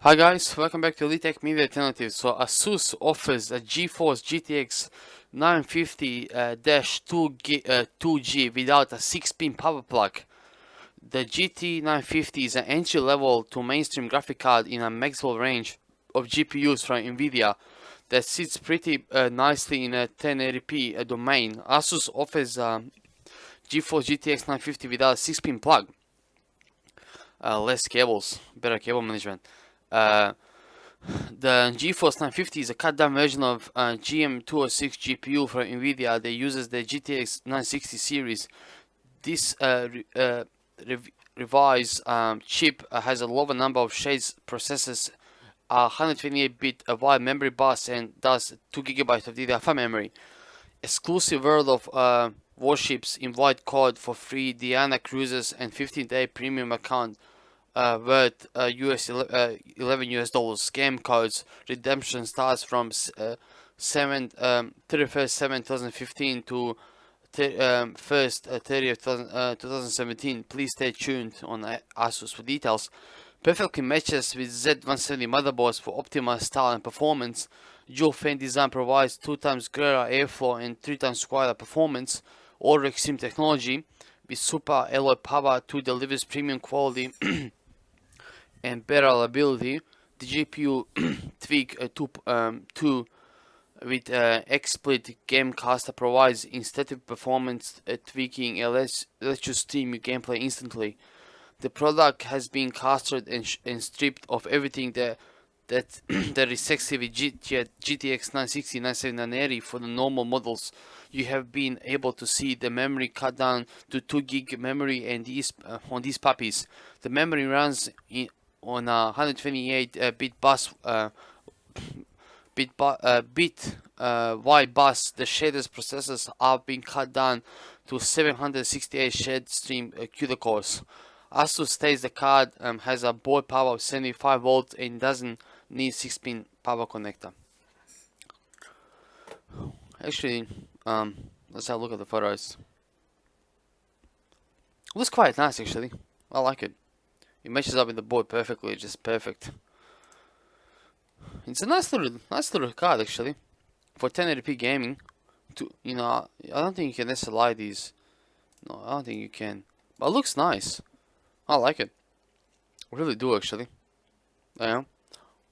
Hi guys, welcome back to Elite Tech Media Alternative. So Asus offers a GeForce GTX 950-2G without a 6-pin power plug. The GT 950 is an entry level to mainstream graphic card in a maximum range of GPUs from Nvidia that sits pretty nicely in a 1080p domain. Asus offers GeForce GTX 950 without a 6-pin plug. Less cables, better cable management. The GeForce 950 is a cut-down version of GM206 GPU from Nvidia that uses the GTX 960 series. This revised chip has a lower number of shades, processes a 128-bit wide memory bus, and does 2 GB of DDR5 memory. Exclusive World of Warships invite code for free Diana cruises and 15-day premium account worth $11. Game codes redemption starts from 31st/7/2015 to 1st/30/2017. Please stay tuned on Asus for details. Perfectly matches with Z170 motherboards for optimal style and performance. Dual fan design provides 2x greater airflow and 3x quieter performance. Or extreme technology with super alloy power to delivers premium quality and better reliability. The GPU Tweak 2 with XSplit Gamecaster provides instead performance tweaking and lets you stream your gameplay instantly. The product has been castered and stripped of everything that is sexy with GTX 960, 970, 980 for the normal models. You have been able to see the memory cut down to 2 gig memory and on these puppies. The memory runs on a 128-bit bus, wide bus. The shaders processors are being cut down to 768 shade stream CUDA cores. Asus states the card has a board power of 75 volts and doesn't need 6-pin power connector. Actually, let's have a look at the photos. It looks quite nice actually. I like it. It matches up with the board perfectly, just perfect. It's a nice little card actually for 1080p gaming. I don't think you can SLI these. No, I don't think you can. But it looks nice. I like it. I really do actually. Yeah.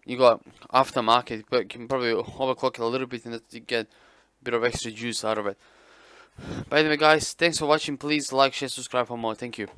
You got aftermarket, but you can probably overclock it a little bit and you get a bit of extra juice out of it. But anyway guys, thanks for watching. Please like, share, subscribe for more. Thank you.